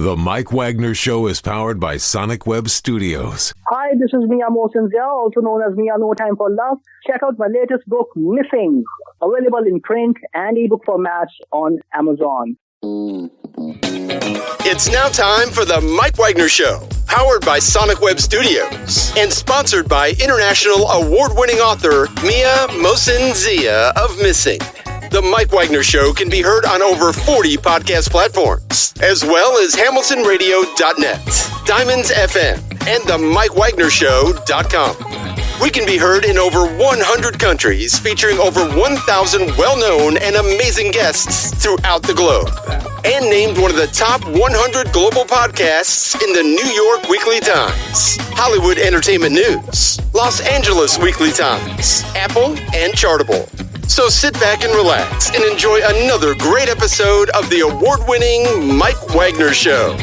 The Mike Wagner Show is powered by Sonic Web Studios. Hi, this is Mia Mosinzia, also known as Mia No Time for Love. Check out my latest book, Missing, available in print and ebook formats on Amazon. It's now time for the Mike Wagner Show, powered by Sonic Web Studios and sponsored by international award-winning author Mia Mosinzia of Missing. The Mike Wagner Show can be heard on over 40 podcast platforms, as well as hamiltonradio.net, Diamonds FM, and the mikewagnershow.com. We can be heard in over 100 countries, featuring over 1,000 well-known and amazing guests throughout the globe. And named one of the top 100 global podcasts in the New York Weekly Times, Hollywood Entertainment News, Los Angeles Weekly Times, Apple, and Chartable. So sit back and relax and enjoy another great episode of the award-winning Mike Wagner Show.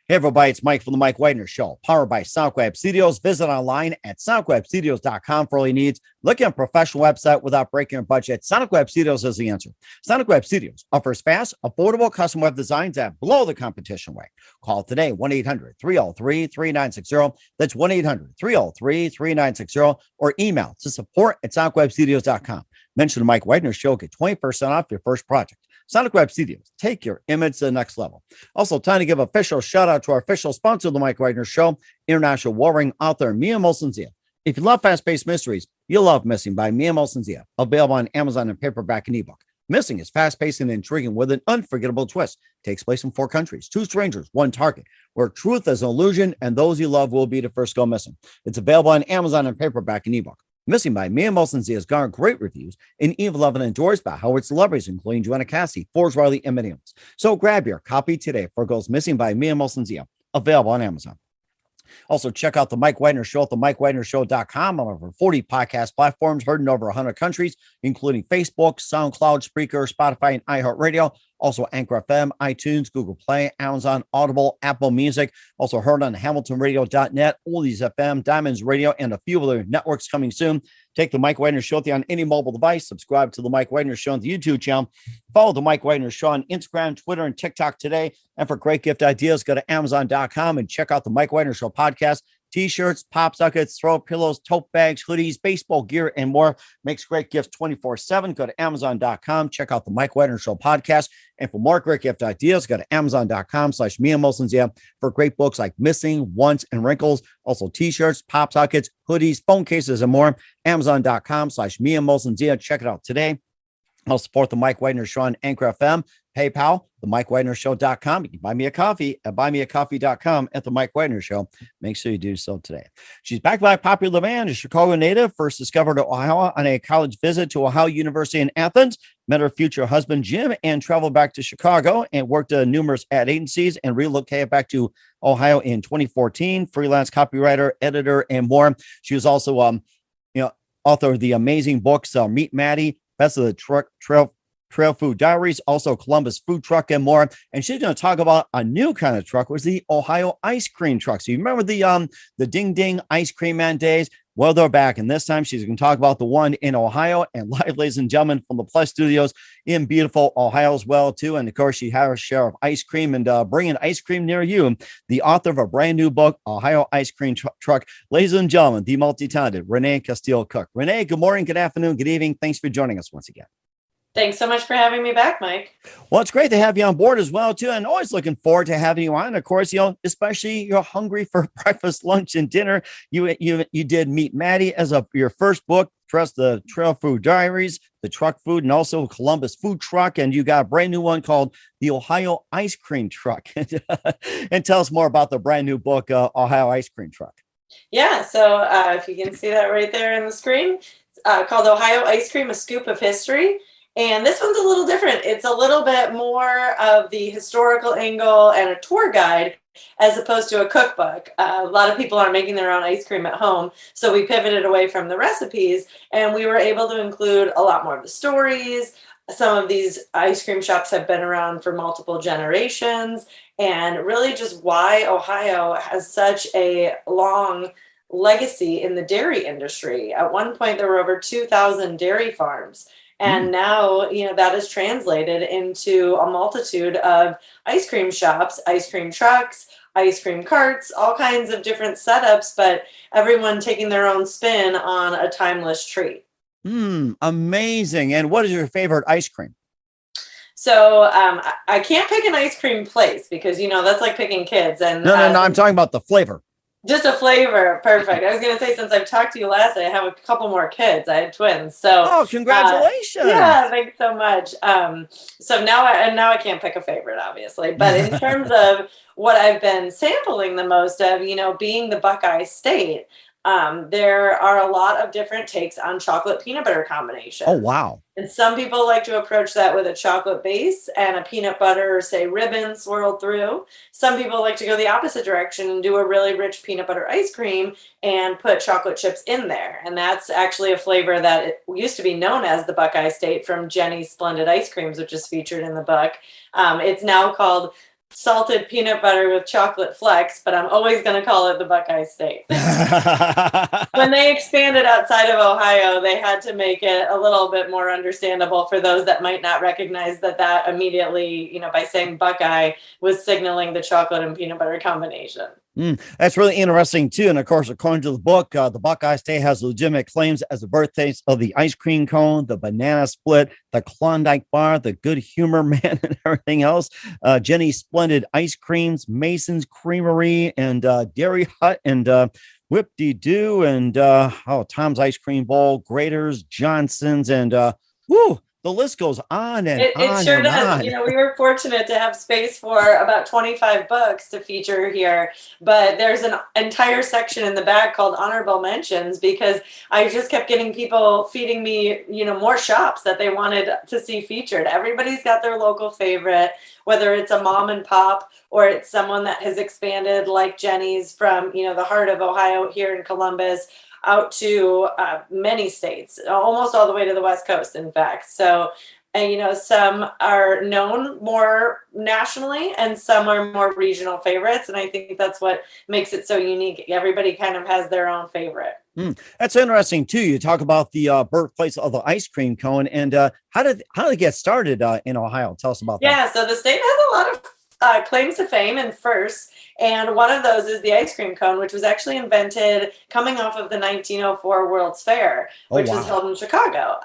Hey everybody, it's Mike from the Mike Wagner Show, powered by Sonic Web Studios. Visit online at sonicwebstudios.com for all your needs. Looking at a professional website without breaking your budget? Sonic Web Studios is the answer. Sonic Web Studios offers fast, affordable custom web designs that blow the competition away. Call today, 1-800-303-3960. That's 1-800-303-3960, or email to support@sonicwebstudios.com. Mention the Mike Wagner Show, get 20% off your first project. Sonic Web Studios, take your image to the next level. Also, time to give an official shout out to our official sponsor of the Mike Wagner Show, international warring author Mia Mosinzia. If you love fast-paced mysteries, you'll love Missing by Mia Mosinzia, available on Amazon in paperback and ebook. Missing is fast-paced and intriguing with an unforgettable twist. Takes place in 4 countries, 2 strangers, 1 target, where truth is an illusion and those you love will be the first go missing. It's available on Amazon in paperback and ebook. Missing by Mia Mosinzia has garnered great reviews and even loved and endorsed by Howard celebrities, including Joanna Casteel, Forbes Riley, and many others. So grab your copy today for Goes Missing by Mia Mosinzia, available on Amazon. Also, check out the Mike Wagner Show at the mikewagnershow.com on over 40 podcast platforms, heard in over 100 countries, including Facebook, SoundCloud, Spreaker, Spotify, and iHeartradio. Also, Anchor FM, iTunes, Google Play, Amazon, Audible, Apple Music. Also heard on hamiltonradio.net, Oldies FM, Diamonds Radio, and a few other networks coming soon. Take the Mike Wagner Show on any mobile device. Subscribe to the Mike Wagner Show on the YouTube channel. Follow the Mike Wagner Show on Instagram, Twitter, and TikTok today. And for great gift ideas, go to Amazon.com and check out the Mike Wagner Show podcast. T-shirts, pop sockets, throw pillows, tote bags, hoodies, baseball gear, and more. Makes great gifts 24/7. Go to Amazon.com. Check out the Mike Wagner Show podcast. And for more great gift ideas, go to Amazon.com/Mia Mosinzia for great books like Missing, Once, and Wrinkles. Also T-shirts, pop sockets, hoodies, phone cases, and more. Amazon.com/Mia Mosinzia. Check it out today. I'll support the Mike Wagner Show on Anchor FM, PayPal, themikewagnershow.com. You can buy me a coffee at buymeacoffee.com at the Mike Wagner Show. Make sure you do so today. She's backed by a popular band, a Chicago native, first discovered Ohio on a college visit to Ohio University in Athens, met her future husband, Jim, and traveled back to Chicago and worked at numerous ad agencies and relocated back to Ohio in 2014, freelance copywriter, editor, and more. She was also, author of the amazing books, Meet Maddie, Best of the Trail Food Diaries, also Columbus Food Truck, and more. And she's going to talk about a new kind of truck, was the Ohio Ice Cream Truck. So you remember the Ding Ding Ice Cream Man days? Well, they're back, and this time she's going to talk about the one in Ohio. And live, ladies and gentlemen, from the Plus Studios in beautiful Ohio as well, too. And of course, she had her share of ice cream and bringing ice cream near you. The author of a brand new book, Ohio Ice Cream Truck. Ladies and gentlemen, the multi-talented Renee Casteel Cook. Renee, good morning, good afternoon, good evening. Thanks for joining us once again. Thanks so much for having me back, Mike. Well, it's great to have you on board as well, too. And always looking forward to having you on. Of course, especially you're hungry for breakfast, lunch, and dinner. You did Meet Maddie as your first book, Trust the Trail Food Diaries, the Truck Food, and also Columbus Food Truck. And you got a brand new one called the Ohio Ice Cream Truck. And tell us more about the brand new book, Ohio Ice Cream Truck. Yeah, so if you can see that right there on the screen, it's called Ohio Ice Cream, A Scoop of History. And this one's a little different. It's a little bit more of the historical angle and a tour guide as opposed to a cookbook. A lot of people aren't making their own ice cream at home, so we pivoted away from the recipes, and we were able to include a lot more of the stories. Some of these ice cream shops have been around for multiple generations, and really just why Ohio has such a long legacy in the dairy industry. At one point, there were over 2,000 dairy farms. And now, that is translated into a multitude of ice cream shops, ice cream trucks, ice cream carts, all kinds of different setups, but everyone taking their own spin on a timeless treat. Amazing. And what is your favorite ice cream? So I can't pick an ice cream place because, that's like picking kids. And No, I'm talking about the flavor. Just a flavor. Perfect. I was going to say, since I've talked to you last, I have a couple more kids. I had twins. So, oh, congratulations. Yeah, thanks so much. So now I can't pick a favorite, obviously. But in terms of what I've been sampling the most of, being the Buckeye State, there are a lot of different takes on chocolate peanut butter combinations. Oh, wow. And some people like to approach that with a chocolate base and a peanut butter, say, ribbon swirled through. Some people like to go the opposite direction and do a really rich peanut butter ice cream and put chocolate chips in there. And that's actually a flavor that it used to be known as the Buckeye State from Jenny's Splendid Ice Creams, which is featured in the book. It's now called salted peanut butter with chocolate flecks, but I'm always going to call it the Buckeye State. When they expanded outside of Ohio, they had to make it a little bit more understandable for those that might not recognize that immediately, by saying Buckeye was signaling the chocolate and peanut butter combination. That's really interesting too. And of course, according to the book, the Buckeye State has legitimate claims as the birthplace of the ice cream cone, the banana split, the Klondikebar, the Good Humor Man, and everything else. Jenny's Splendid Ice Creams, Mason's Creamery, and Dairy Hut, and Whip-de-Doo, and Tom's Ice Cream Bowl, Grater's, Johnson's, and the list goes on and on. It sure does. On. We were fortunate to have space for about 25 books to feature here, but there's an entire section in the back called honorable mentions because I just kept getting people feeding me, more shops that they wanted to see featured. Everybody's got their local favorite, whether it's a mom and pop or it's someone that has expanded like Jenny's from, the heart of Ohio here in Columbus, out to many states, almost all the way to the West Coast, in fact. So, some are known more nationally and some are more regional favorites. And I think that's what makes it so unique. Everybody kind of has their own favorite. That's interesting too. You talk about the birthplace of the ice cream cone, and how did it get started in Ohio? Tell us about that. Yeah, so the state has a lot of claims to fame and firsts. And one of those is the ice cream cone, which was actually invented coming off of the 1904 World's Fair, which was held in Chicago.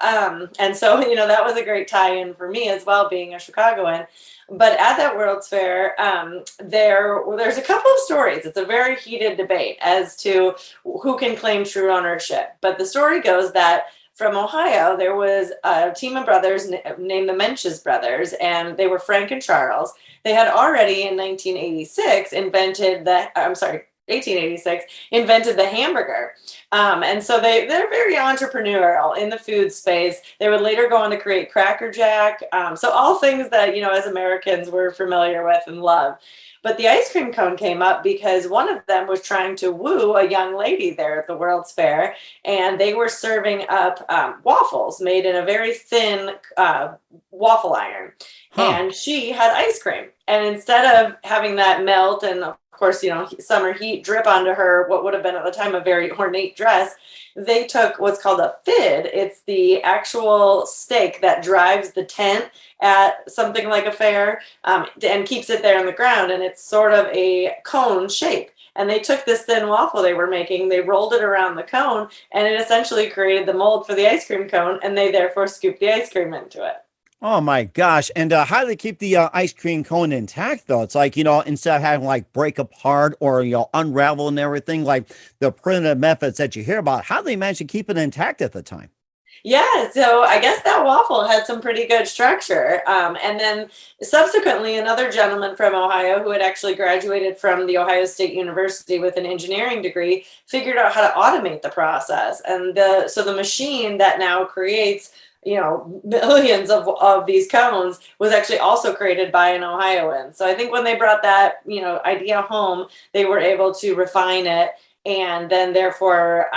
And so, that was a great tie-in for me as well, being a Chicagoan. But at that World's Fair, there's a couple of stories. It's a very heated debate as to who can claim true ownership. But the story goes that from Ohio, there was a team of brothers named the Mench's brothers, and they were Frank and Charles. They had already in 1886 invented the hamburger. And so they're very entrepreneurial in the food space. They would later go on to create Cracker Jack. So all things that, as Americans we're familiar with and love. But the ice cream cone came up because one of them was trying to woo a young lady there at the World's Fair, and they were serving up waffles made in a very thin waffle iron. And she had ice cream. And instead of having that melt and, of course, summer heat drip onto her, what would have been at the time a very ornate dress, they took what's called a fid. It's the actual stake that drives the tent at something like a fair and keeps it there in the ground. And it's sort of a cone shape. And they took this thin waffle they were making, they rolled it around the cone, and it essentially created the mold for the ice cream cone. And they therefore scooped the ice cream into it. Oh my gosh. And how do they keep the ice cream cone intact though? It's like, instead of having like break apart or, unravel and everything, like the primitive methods that you hear about, how do they manage to keep it intact at the time? Yeah, so I guess that waffle had some pretty good structure. And then subsequently, another gentleman from Ohio who had actually graduated from the Ohio State University with an engineering degree figured out how to automate the process. And so the machine that now creates millions of these cones was actually also created by an Ohioan. So I think when they brought that, idea home, they were able to refine it and then therefore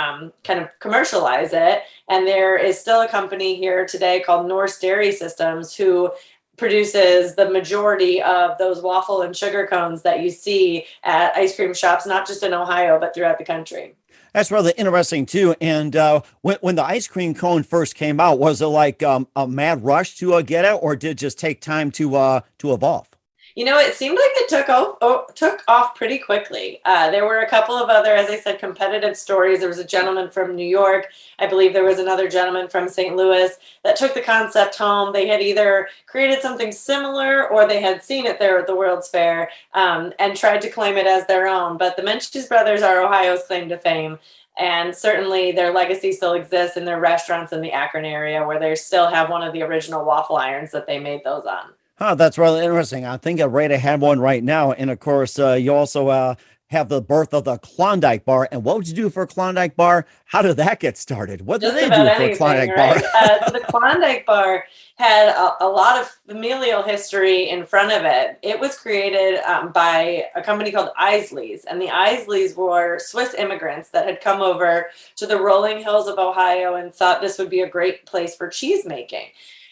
kind of commercialize it. And there is still a company here today called Norse Dairy Systems who produces the majority of those waffle and sugar cones that you see at ice cream shops, not just in Ohio, but throughout the country. That's rather interesting too. And when the ice cream cone first came out, was it like a mad rush to get it, or did it just take time to evolve? It seemed like it took off pretty quickly. There were a couple of other, as I said, competitive stories. There was a gentleman from New York. I believe there was another gentleman from St. Louis that took the concept home. They had either created something similar or they had seen it there at the World's Fair and tried to claim it as their own. But the Menchie's brothers are Ohio's claim to fame. And certainly their legacy still exists in their restaurants in the Akron area, where they still have one of the original waffle irons that they made those on. Huh, that's really interesting. I think Rita had one right now. And of course, you also have the birth of the Klondikebar. And what would you do for a Klondikebar? How did that get started? What did they do for a Klondikebar? So the Klondikebar had a lot of familial history in front of it. It was created by a company called Isley's. And the Isleys were Swiss immigrants that had come over to the rolling hills of Ohio and thought this would be a great place for cheese making.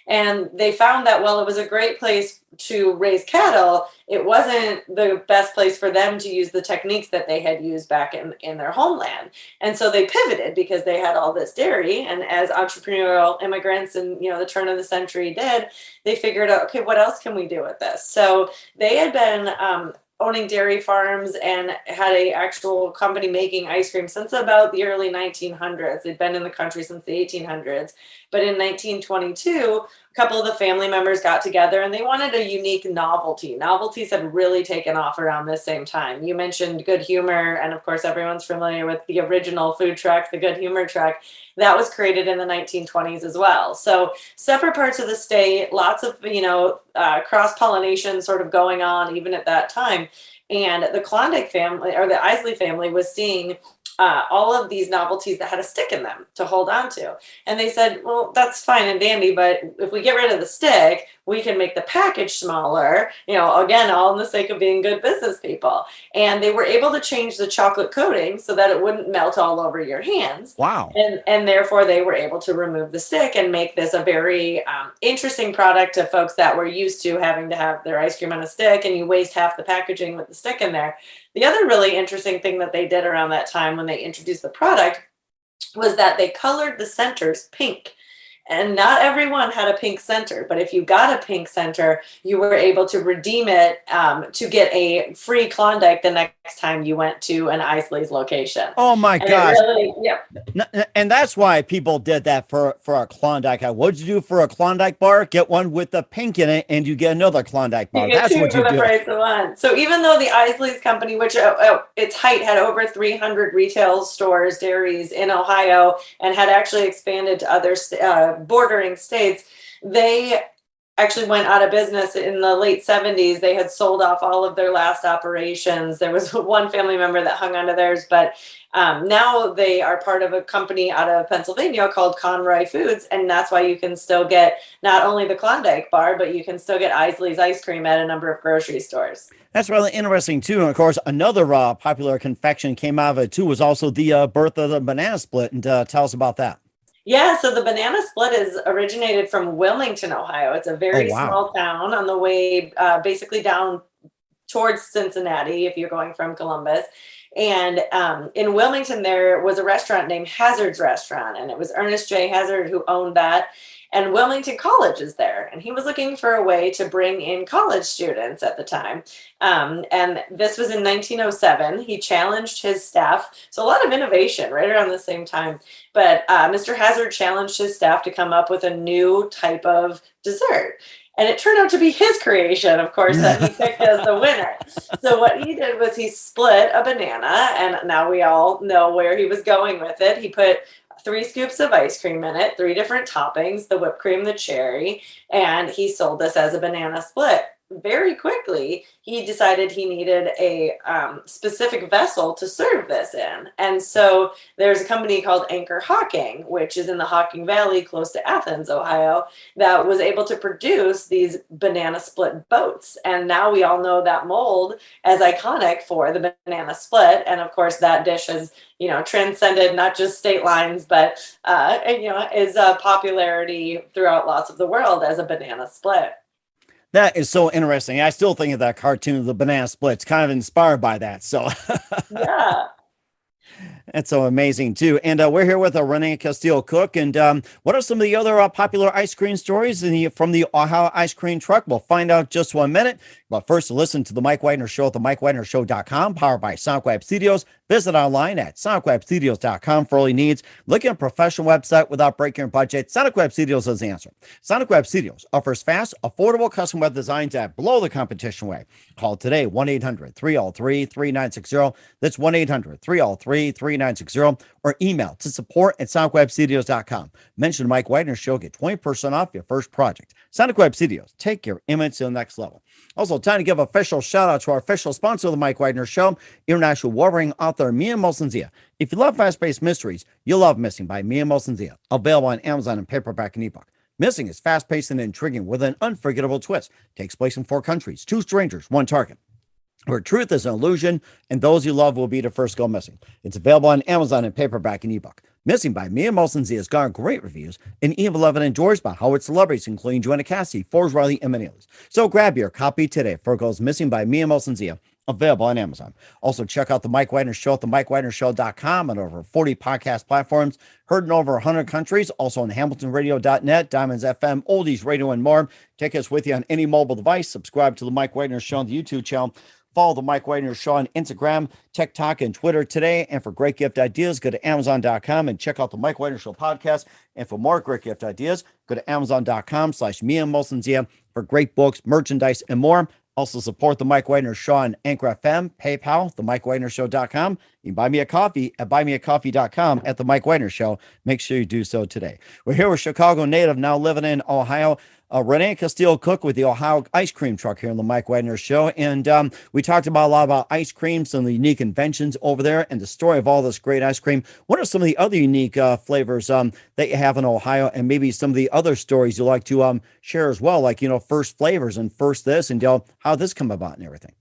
And they found that while it was a great place to raise cattle, it wasn't the best place for them to use the techniques that they had used back in their homeland. And so they pivoted because they had all this dairy. And as entrepreneurial immigrants in the turn of the century did, they figured out, okay, what else can we do with this? So they had been owning dairy farms and had a actual company making ice cream since about the early 1900s. They'd been in the country since the 1800s. But in 1922, a couple of the family members got together and they wanted a unique novelty. Novelties had really taken off around this same time. You mentioned Good Humor, and of course everyone's familiar with the original food truck, the Good Humor truck. That was created in the 1920s as well. So separate parts of the state, lots of cross-pollination sort of going on even at that time. And the Klondike family, or the Isley family, was seeing all of these novelties that had a stick in them to hold on to. And they said, well, that's fine and dandy, but if we get rid of the stick, we can make the package smaller, again, all in the sake of being good business people. And they were able to change the chocolate coating so that it wouldn't melt all over your hands. Wow. And therefore they were able to remove the stick and make this a very interesting product to folks that were used to having to have their ice cream on a stick, and you waste half the packaging with the stick in there. The other really interesting thing that they did around that time when they introduced the product was that they colored the centers pink. And not everyone had a pink center, but if you got a pink center, you were able to redeem it to get a free Klondike the next time you went to an Isley's location. Oh my gosh. Really, And that's why people did that for a Klondike. What'd you do for a Klondike bar? Get one with the pink in it and you get another Klondike bar. That's what you do. Price of one. So even though the Isley's company, which at its height had over 300 retail stores, dairies in Ohio, and had actually expanded to other bordering states, they actually went out of business in the late 70s. They had sold off all of their last operations. There was one family member that hung onto theirs, but now they are part of a company out of Pennsylvania called Conroy Foods, and that's why you can still get not only the Klondike bar, but you can still get Isley's ice cream at a number of grocery stores. That's really interesting too. And of course, another popular confection came out of it too was also the birth of the banana split. And tell us about that. Yeah, so the banana split is originated from Wilmington, Ohio. It's a very small town on the way basically down towards Cincinnati if you're going from Columbus. And in Wilmington, there was a restaurant named Hazard's Restaurant, and it was Ernest J. Hazard who owned that. And Wilmington College is there, and he was looking for a way to bring in college students at the time. And this was in 1907. He challenged his staff. So a lot of innovation right around the same time. But Mr. Hazard challenged his staff to come up with a new type of dessert. And it turned out to be his creation, of course, that he picked as the winner. So what he did was he split a banana, and now we all know where he was going with it. He put 3 scoops of ice cream in it, 3 different toppings, the whipped cream, the cherry, and he sold this as a banana split. Very quickly, he decided he needed a specific vessel to serve this in. And so there's a company called Anchor Hocking, which is in the Hocking Valley close to Athens, Ohio, that was able to produce these banana split boats. And now we all know that mold as iconic for the banana split. And of course, that dish has transcended not just state lines, but is a popularity throughout lots of the world as a banana split. That is so interesting. I still think of that cartoon, The Banana Split. It's kind of inspired by that. So, yeah. That's so amazing too. And we're here with Reneecasteelcook. And what are some of the other popular ice cream stories from the Ohio Ice Cream Truck? We'll find out just 1 minute. But first, listen to the Mike Wagner Show at themikewagnershow.com, powered by SonicWeb Studios. Visit online at sonicwebstudios.com for all your needs. Look at a professional website without breaking your budget. SonicWeb Studios is the answer. SonicWeb Studios offers fast, affordable custom web designs that blow the competition away. Call today, 1-800-303-3960. That's 1-800-303-3960. Or email to support@sonicwebstudios.com. Mention Mike Wagner Show, get 20% off your first project. SonicWeb Studios, take your image to the next level. Also, time to give a official shout out to our official sponsor of the Mike Wagner Show, international warring author Mia Molson-Zia. If you love fast-paced mysteries, you'll love Missing by Mia Molson-Zia, available on Amazon in paperback and ebook. Missing is fast-paced and intriguing with an unforgettable twist. Takes place in 4 countries, 2 strangers, 1 target, where truth is an illusion and those you love will be the first go missing. It's available on Amazon in paperback and ebook. Missing by Mia Molson-Zia has garnered great reviews and even loved and endorsed by Howard celebrities, including Joanna Cassidy, Forbes Riley, and many others. So grab your copy today for Goes Missing by Mia Molson-Zia, available on Amazon. Also, check out the Mike Wagner Show at themikewagnershow.com and over 40 podcast platforms, heard in over 100 countries, also on hamiltonradio.net, Diamonds FM, Oldies Radio, and more. Take us with you on any mobile device. Subscribe to the Mike Wagner Show on the YouTube channel. Follow the Mike Wagner Show on Instagram, TikTok, and Twitter today. And for great gift ideas, go to Amazon.com and check out the Mike Wagner Show podcast. And for more great gift ideas, go to Amazon.com/Mia Molson-Zia for great books, merchandise, and more. Also support the Mike Wagner Show on Anchor FM, PayPal, themikewagnershow.com. You can buy me a coffee at buymeacoffee.com at the Mike Wagner Show. Make sure you do so today. We're here with Chicago native, now living in Ohio, Reneecasteelcook with the Ohio Ice Cream Truck here on the Mike Wagner Show. And we talked about a lot about ice cream, some of the unique inventions over there, and the story of all this great ice cream. What are some of the other unique flavors that you have in Ohio, and maybe some of the other stories you like to share as well, like, first flavors and first this, and how this come about and everything?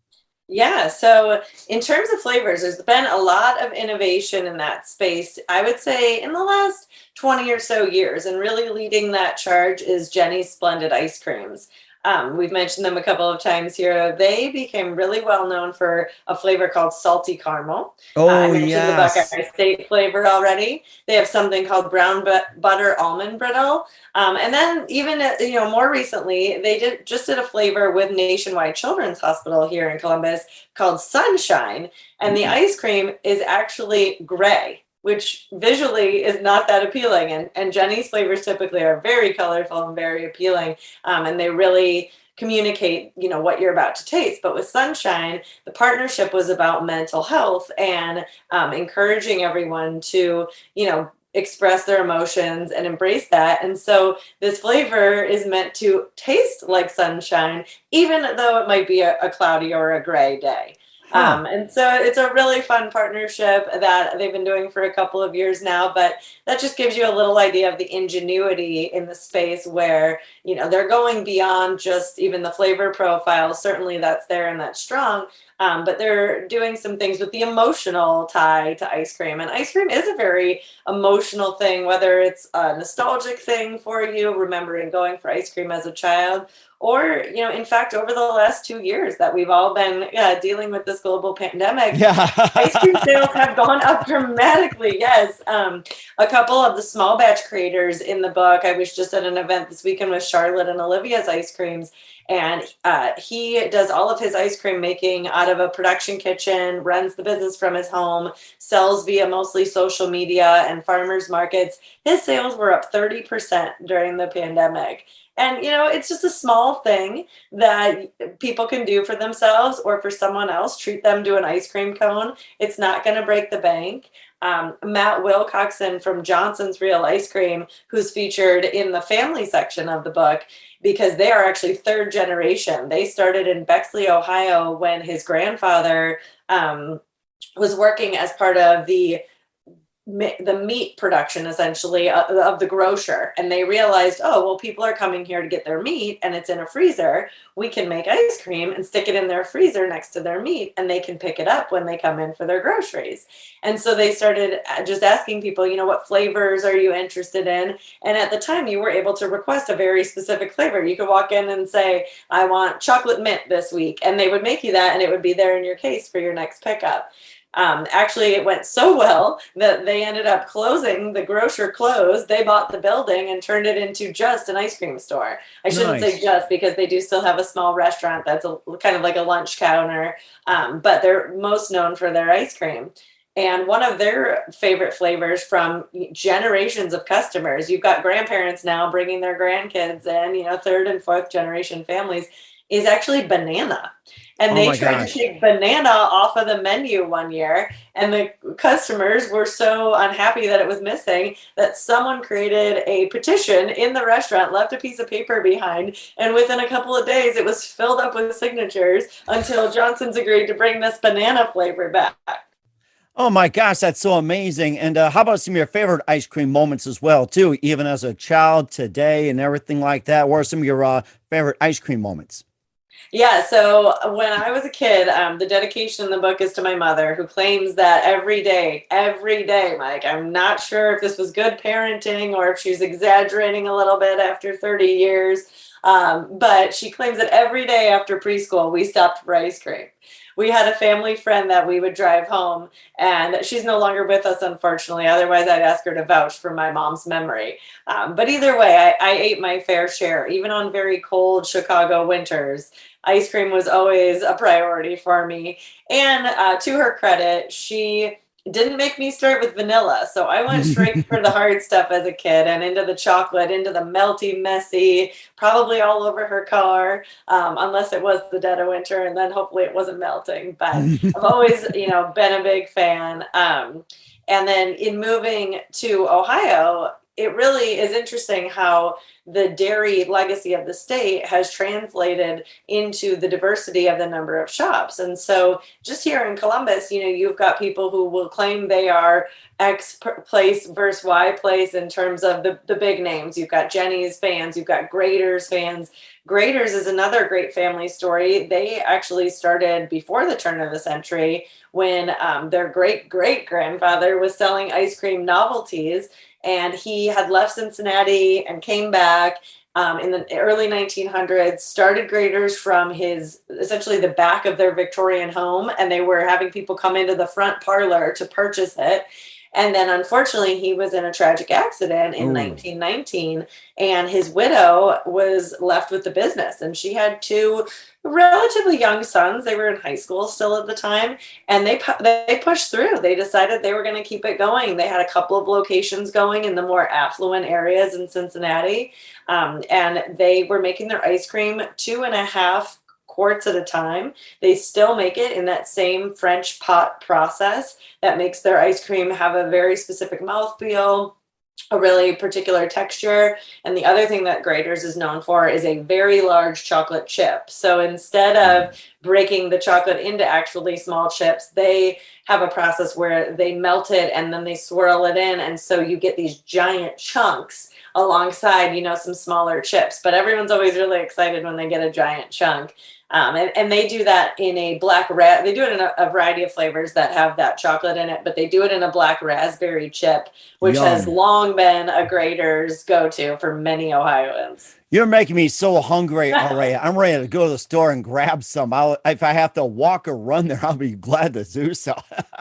Yeah, so in terms of flavors, there's been a lot of innovation in that space, I would say, in the last 20 or so years. And really leading that charge is Jenny's Splendid Ice Creams. We've mentioned them a couple of times here. They became really well known for a flavor called salty caramel. I mentioned the Buckeyestate flavor already. They have something called brown butter almond brittle. And then even, more recently, they just did a flavor with Nationwide Children's Hospital here in Columbus called Sunshine. And the ice cream is actually gray, which visually is not that appealing. And Jenny's flavors typically are very colorful and very appealing. And they really communicate, what you're about to taste. But with Sunshine, the partnership was about mental health and encouraging everyone to, express their emotions and embrace that. And so this flavor is meant to taste like sunshine, even though it might be a cloudy or a gray day. And so it's a really fun partnership that they've been doing for a couple of years now, but that just gives you a little idea of the ingenuity in the space where, they're going beyond just even the flavor profile. Certainly that's there and that's strong. But they're doing some things with the emotional tie to ice cream. And ice cream is a very emotional thing, whether it's a nostalgic thing for you, remembering going for ice cream as a child, or, in fact, over the last 2 years that we've all been dealing with this global pandemic, ice cream sales have gone up dramatically. Yes. A couple of the small batch creators in the book, I was just at an event this weekend with Charlotte and Olivia's Ice Creams, and he does all of his ice cream making out of a production kitchen, runs the business from his home, sells via mostly social media and farmers markets. His sales were up 30% during the pandemic. And, it's just a small thing that people can do for themselves or for someone else. Treat them to an ice cream cone. It's not going to break the bank. Matt Wilcoxon from Johnson's Real Ice Cream, who's featured in the family section of the book, because they are actually 3rd generation. They started in Bexley, Ohio, when his grandfather was working as part of the meat production, essentially, of the grocer. And they realized, people are coming here to get their meat and it's in a freezer. We can make ice cream and stick it in their freezer next to their meat, and they can pick it up when they come in for their groceries. And so they started just asking people, what flavors are you interested in? And at the time, you were able to request a very specific flavor. You could walk in and say, I want chocolate mint this week. And they would make you that, and it would be there in your case for your next pickup. Actually, it went so well that they ended up closing. The grocer closed. They bought the building and turned it into just an ice cream store. I shouldn't say just, because they do still have a small restaurant that's kind of like a lunch counter, but they're most known for their ice cream. And one of their favorite flavors from generations of customers, you've got grandparents now bringing their grandkids in, third and fourth generation families, is actually banana. And they tried to take banana off of the menu one year, and the customers were so unhappy that it was missing that someone created a petition in the restaurant, left a piece of paper behind, and within a couple of days it was filled up with signatures until Johnson's agreed to bring this banana flavor back. Oh my gosh, that's so amazing. And how about some of your favorite ice cream moments as well, too, even as a child today and everything like that? What are some of your favorite ice cream moments? Yeah, so when I was a kid, the dedication in the book is to my mother, who claims that every day, Mike, I'm not sure if this was good parenting or if she's exaggerating a little bit after 30 years, but she claims that every day after preschool, we stopped for ice cream. We had a family friend that we would drive home, and she's no longer with us, unfortunately. Otherwise, I'd ask her to vouch for my mom's memory. But either way, I ate my fair share, even on very cold Chicago winters. Ice cream was always a priority for me. And to her credit, she didn't make me start with vanilla. So I went straight for the hard stuff as a kid and into the chocolate, into the melty, messy, probably all over her car, unless it was the dead of winter, and then hopefully it wasn't melting. But I've always, been a big fan. And then in moving to Ohio, it really is interesting how the dairy legacy of the state has translated into the diversity of the number of shops. And so just here in Columbus, you've got people who will claim they are X place versus Y place in terms of the big names. You've got Jenny's fans, you've got Graeter's fans. Graeter's is another great family story. They actually started before the turn of the century when their great-great-grandfather was selling ice cream novelties. And he had left Cincinnati and came back in the early 1900s, started Graeter's from essentially the back of their Victorian home. And they were having people come into the front parlor to purchase it. And then unfortunately, he was in a tragic accident in 1919, and his widow was left with the business. And she had two relatively young sons. They were in high school still at the time, and they pushed through. They decided they were going to keep it going. They had a couple of locations going in the more affluent areas in Cincinnati, and they were making their ice cream 2.5 quarts at a time. They still make it in that same French pot process that makes their ice cream have a very specific mouthfeel, a really particular texture. And the other thing that Graeter's is known for is a very large chocolate chip. So instead of breaking the chocolate into actually small chips, they have a process where they melt it and then they swirl it in. And so you get these giant chunks alongside, some smaller chips. But everyone's always really excited when they get a giant chunk. And they do that in a they do it in a variety of flavors that have that chocolate in it, but they do it in a black raspberry chip, which has long been a Graeter's go-to for many Ohioans. You're making me so hungry already. I'm ready to go to the store and grab some. If I have to walk or run there, I'll be glad to do so.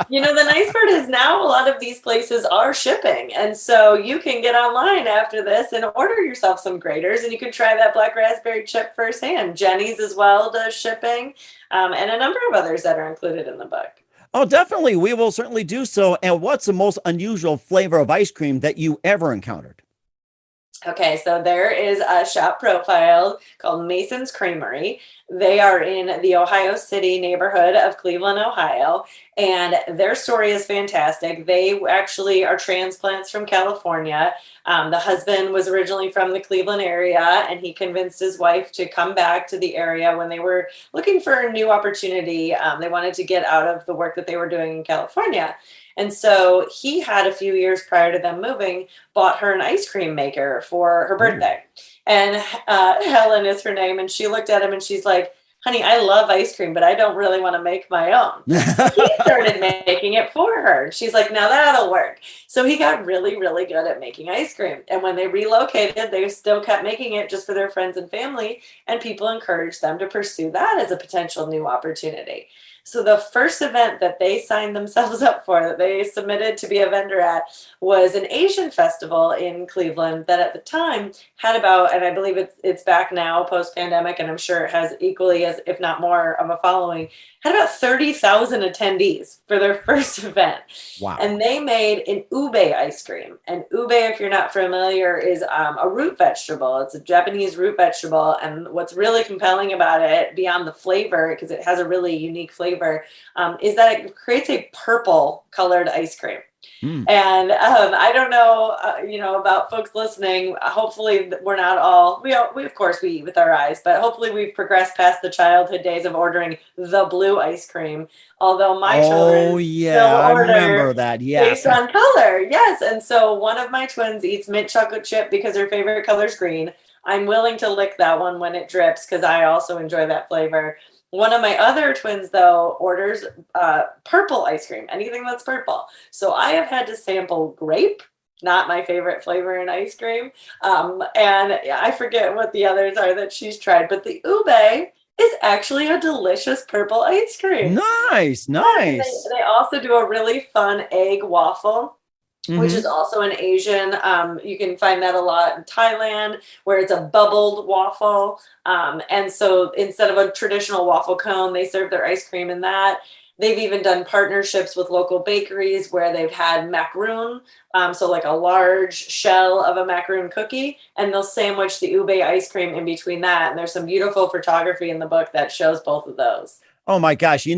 The nice part is now a lot of these places are shipping. And so you can get online after this and order yourself some Graeter's, and you can try that black raspberry chip firsthand. Jenny's as well does shipping, and a number of others that are included in the book. Oh, definitely. We will certainly do so. And what's the most unusual flavor of ice cream that you ever encountered? Okay, so there is a shop profiled called Mason's Creamery. They are in the Ohio City neighborhood of Cleveland, Ohio, and their story is fantastic. They actually are transplants from California. The husband was originally from the Cleveland area, and he convinced his wife to come back to the area when they were looking for a new opportunity. They wanted to get out of the work that they were doing in California. And so he had, a few years prior to them moving, bought her an ice cream maker for her birthday. And Helen is her name. And she looked at him and she's like, honey, I love ice cream, but I don't really want to make my own. So he started making it for her. She's like, now that'll work. So he got really, really good at making ice cream. And when they relocated, they still kept making it just for their friends and family. And people encouraged them to pursue that as a potential new opportunity. So the first event that they signed themselves up for, that they submitted to be a vendor at, was an Asian festival in Cleveland that at the time had about, and I believe it's back now post-pandemic, and I'm sure it has equally as, if not more, of a following, had about 30,000 attendees for their first event. Wow. And they made an ube ice cream. And ube, if you're not familiar, is a root vegetable. It's a Japanese root vegetable. And what's really compelling about it, beyond the flavor, because it has a really unique flavor, is that it creates a purple colored ice cream. And I don't know, about folks listening. Hopefully we're not all, we of course we eat with our eyes, but hopefully we've progressed past the childhood days of ordering the blue ice cream. Although my children I remember that. Yeah. Based on color. Yes. And so one of my twins eats mint chocolate chip because her favorite color is green. I'm willing to lick that one when it drips because I also enjoy that flavor. One of my other twins, though, orders purple ice cream, anything that's purple. So I have had to sample grape, not my favorite flavor in ice cream. And I forget what the others are that she's tried, but the ube is actually a delicious purple ice cream. Nice. They also do a really fun egg waffle, which is also an Asian. You can find that a lot in Thailand, where it's a bubbled waffle. And so instead of a traditional waffle cone, they serve their ice cream in that. They've even done partnerships with local bakeries where they've had macaroon, so like a large shell of a macaroon cookie, and they'll sandwich the ube ice cream in between that. And there's some beautiful photography in the book that shows both of those. Oh my gosh. You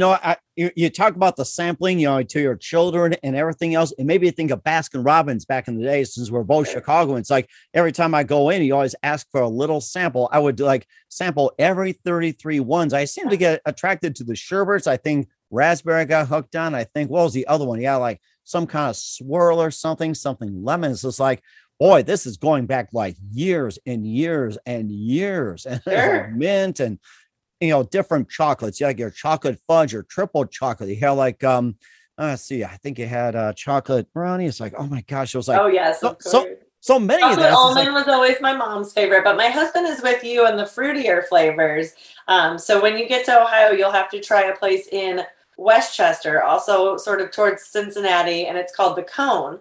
talk about the sampling, to your children and everything else. And maybe you think of Baskin Robbins back in the day, since we're both Chicagoans. Like every time I go in, you always ask for a little sample. I would sample every 33 ones. I seem to get attracted to the sherbets. I think raspberry got hooked on. I think, what was the other one? Yeah, like some kind of swirl or something lemon. It's just like, boy, this is going back like years and years and years. And Sure. Mint and different chocolates. You like your chocolate fudge or triple chocolate. You have like, let's see, I think you had chocolate brownie. It's like, oh my gosh. It was like, oh yes, so many of chocolate that. almond was always my mom's favorite, but my husband is with you on the fruitier flavors. So when you get to Ohio, you'll have to try a place in Westchester, also sort of towards Cincinnati, and it's called the Cone.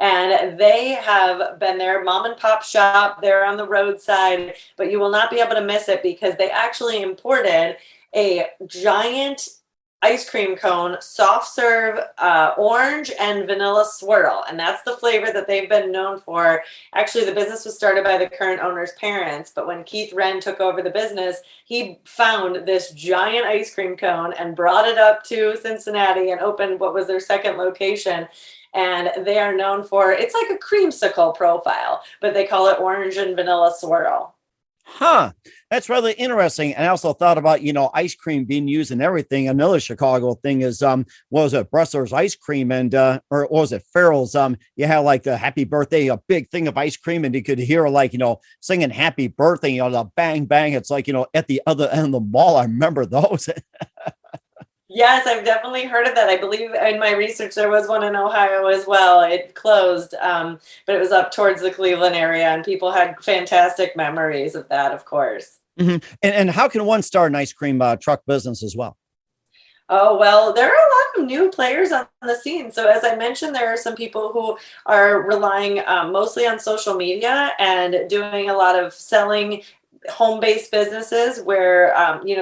And they have been their mom and pop shop. They're on the roadside, but you will not be able to miss it because they actually imported a giant ice cream cone, soft serve, orange and vanilla swirl. And that's the flavor that they've been known for. Actually, the business was started by the current owner's parents, but when Keith Wren took over the business, he found this giant ice cream cone and brought it up to Cincinnati and opened what was their second location. And they are known for, it's like a creamsicle profile, but they call it orange and vanilla swirl. Huh. That's really interesting. And I also thought about, ice cream being used in everything. Another Chicago thing is, what was it? Bressler's ice cream and, or what was it? Farrell's, you had like the happy birthday, a big thing of ice cream, and you could hear like, singing happy birthday, the bang, bang. It's like, at the other end of the mall. I remember those. Yes, I've definitely heard of that. I believe in my research, there was one in Ohio as well. It closed, but it was up towards the Cleveland area, and people had fantastic memories of that, of course. Mm-hmm. And how can one start an ice cream truck business as well? Oh, well, there are a lot of new players on the scene. So as I mentioned, there are some people who are relying mostly on social media and doing a lot of selling home-based businesses where,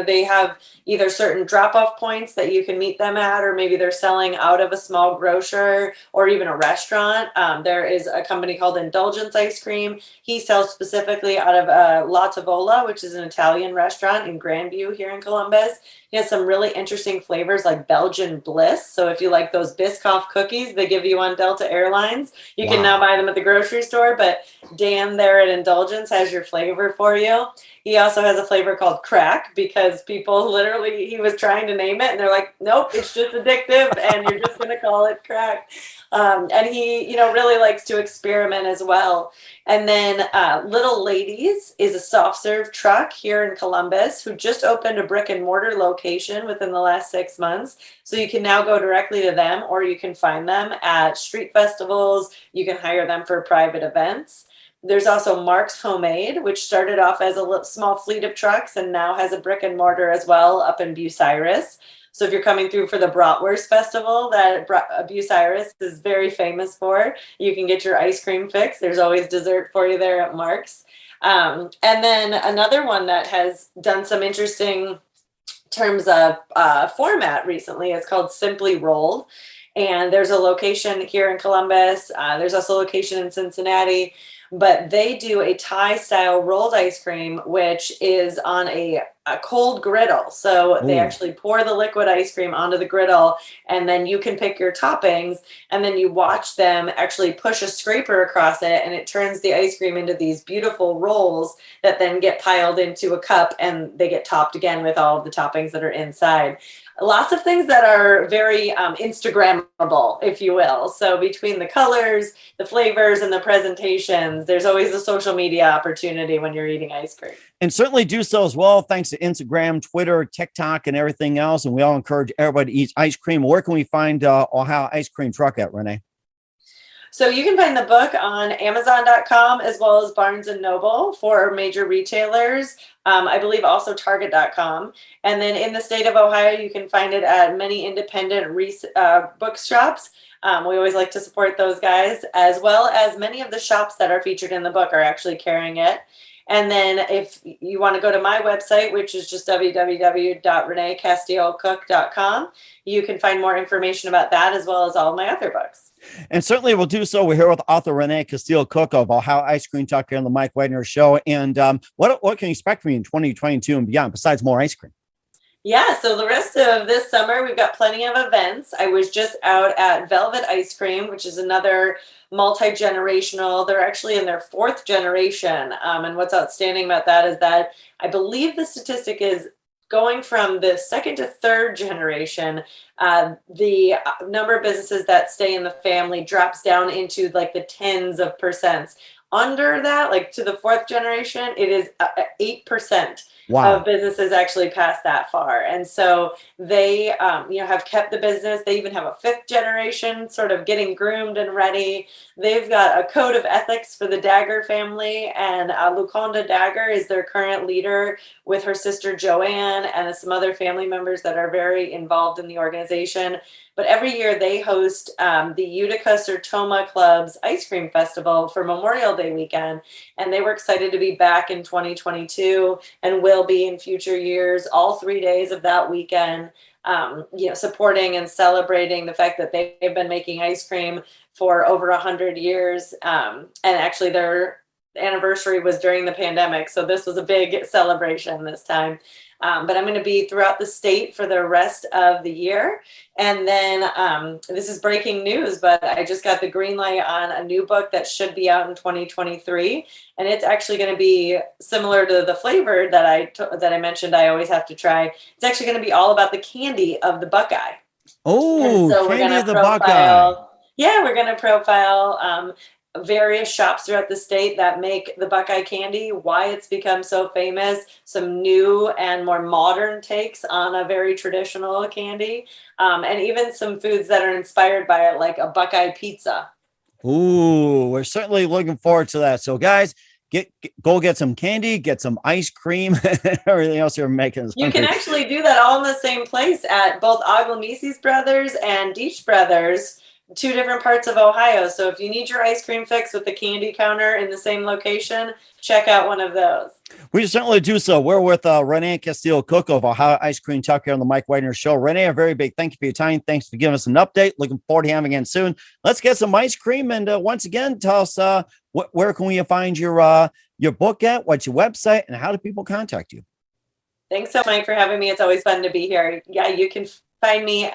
they have either certain drop-off points that you can meet them at, or maybe they're selling out of a small grocer or even a restaurant. There is a company called Indulgence Ice Cream. He sells specifically out of La Tavola, which is an Italian restaurant in Grandview here in Columbus. He has some really interesting flavors like Belgian Bliss. So if you like those Biscoff cookies they give you on Delta Airlines, you can now buy them at the grocery store. But Dan there at Indulgence has your flavor for you. He also has a flavor called crack because people literally, he was trying to name it and they're like, nope, it's just addictive and you're just going to call it crack. And he, really likes to experiment as well. And then Little Ladies is a soft serve truck here in Columbus who just opened a brick and mortar location within the last 6 months. So you can now go directly to them, or you can find them at street festivals. You can hire them for private events. There's also Mark's Homemade, which started off as a small fleet of trucks and now has a brick and mortar as well up in Bucyrus. So if you're coming through for the Bratwurst Festival that Bucyrus is very famous for, you can get your ice cream fix. There's always dessert for you there at Mark's. And then another one that has done some interesting terms of format recently is called Simply Rolled. And there's a location here in Columbus. There's also a location in Cincinnati. But they do a Thai-style rolled ice cream, which is on a cold griddle. So they actually pour the liquid ice cream onto the griddle, and then you can pick your toppings, and then you watch them actually push a scraper across it, and it turns the ice cream into these beautiful rolls that then get piled into a cup, and they get topped again with all of the toppings that are inside. Lots of things that are very Instagrammable, if you will. So between the colors, the flavors, and the presentations, there's always a social media opportunity when you're eating ice cream. And certainly do so as well, thanks to Instagram, Twitter, TikTok, and everything else. And we all encourage everybody to eat ice cream. Where can we find Ohio Ice Cream Truck at, Renee? So you can find the book on Amazon.com as well as Barnes & Noble for major retailers. I believe also Target.com. And then in the state of Ohio, you can find it at many independent bookshops. We always like to support those guys, as well as many of the shops that are featured in the book are actually carrying it. And then if you want to go to my website, which is just www.reneecasteelcook.com, you can find more information about that as well as all of my other books. And certainly we'll do so. We're here with author Renee Casteel Cook of Ohio Ice Cream Truck here on the Mike Wagner Show. And what can you expect from you in 2022 and beyond, besides more ice cream? Yeah, so the rest of this summer, we've got plenty of events. I was just out at Velvet Ice Cream, which is another multi-generational. They're actually in their fourth generation. And what's outstanding about that is that I believe the statistic is going from the second to third generation, the number of businesses that stay in the family drops down into like the tens of percents. Under that, like to the fourth generation, it is 8%. Wow. Of businesses actually past that far. And so they, have kept the business. They even have a fifth generation sort of getting groomed and ready. They've got a code of ethics for the Dagger family, and Luconda Dagger is their current leader with her sister Joanne and some other family members that are very involved in the organization. But every year they host the Utica Sertoma Club's Ice Cream Festival for Memorial Day weekend. And they were excited to be back in 2022 and will be in future years, all 3 days of that weekend, supporting and celebrating the fact that they've been making ice cream for over 100 years. And actually their anniversary was during the pandemic. So this was a big celebration this time. But I'm going to be throughout the state for the rest of the year. And then this is breaking news, but I just got the green light on a new book that should be out in 2023. And it's actually going to be similar to the flavor that I mentioned I always have to try. It's actually going to be all about the candy of the Buckeye. Oh, so candy of the Buckeye. Yeah, we're going to profile various shops throughout the state that make the Buckeye candy, why it's become so famous, some new and more modern takes on a very traditional candy, and even some foods that are inspired by it, like a Buckeye pizza. Ooh, we're certainly looking forward to that. So guys, go get some candy, get some ice cream, everything else you're making. You can actually do that all in the same place at both Aglomisi's Brothers and Deitch Brothers, 2 different parts of Ohio. So if you need your ice cream fix with the candy counter in the same location, check out one of those. We certainly do so. We're with Renee Casteel Cook of Ohio Ice Cream Truck here on the Mike Wagner Show. Renee, a very big thank you for your time. Thanks for giving us an update. Looking forward to having you again soon. Let's get some ice cream. And once again, tell us where can we find your book at, what's your website, and how do people contact you? Thanks so much, Mike, for having me. It's always fun to be here. Yeah, you can find me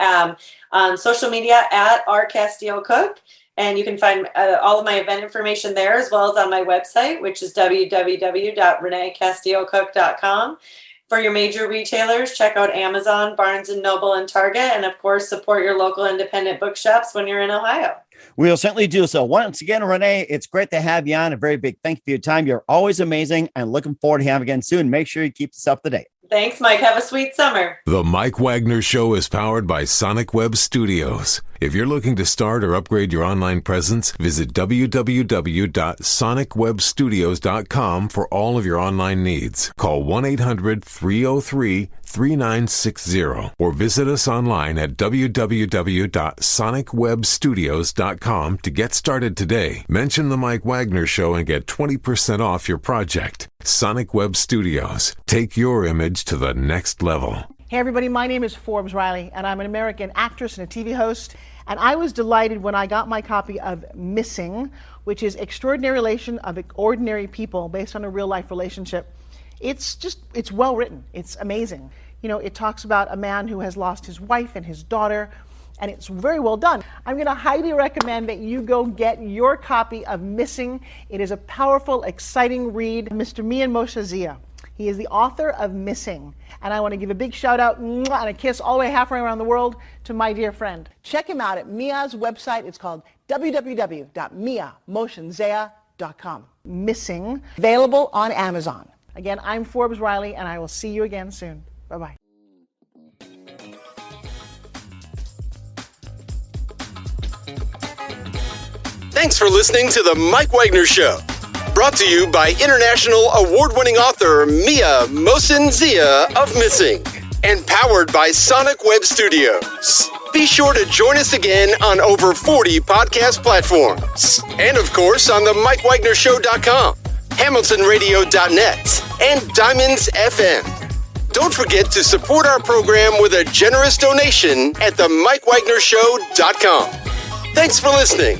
on social media at @rcasteelcook, and you can find all of my event information there, as well as on my website, which is www.reneecasteelcook.com. For your major retailers, check out Amazon, Barnes & Noble, and Target, and of course, support your local independent bookshops when you're in Ohio. We'll certainly do so. Once again, Renee, it's great to have you on. A very big thank you for your time. You're always amazing, and looking forward to having you again soon. Make sure you keep this up to date. Thanks, Mike. Have a sweet summer. The Mike Wagner Show is powered by Sonic Web Studios. If you're looking to start or upgrade your online presence, visit www.sonicwebstudios.com for all of your online needs. Call 1-800-303-3960 or visit us online at www.sonicwebstudios.com to get started today. Mention the Mike Wagner Show and get 20% off your project. Sonic Web Studios. Take your image to the next level. Hey everybody, my name is Forbes Riley and I'm an American actress and a TV host, and I was delighted when I got my copy of Missing, which is Extraordinary Relation of Ordinary People based on a real life relationship. It's well written. It's amazing. You know, it talks about a man who has lost his wife and his daughter, and it's very well done. I'm going to highly recommend that you go get your copy of Missing. It is a powerful, exciting read. Mr. Mian Moshe Zia. He is the author of Missing. And I want to give a big shout out and a kiss all the way halfway around the world to my dear friend. Check him out at Mia's website. It's called www.miamoshenzea.com. Missing, available on Amazon. Again, I'm Forbes Riley, and I will see you again soon. Bye-bye. Thanks for listening to The Mike Wagner Show. Brought to you by international award-winning author Mia Mohsen-Zia of Missing, and powered by Sonic Web Studios. Be sure to join us again on over 40 podcast platforms, and of course on the mikewagnershow.com, hamiltonradio.net, and Diamonds FM. Don't forget to support our program with a generous donation at themikewagnershow.com. Thanks for listening.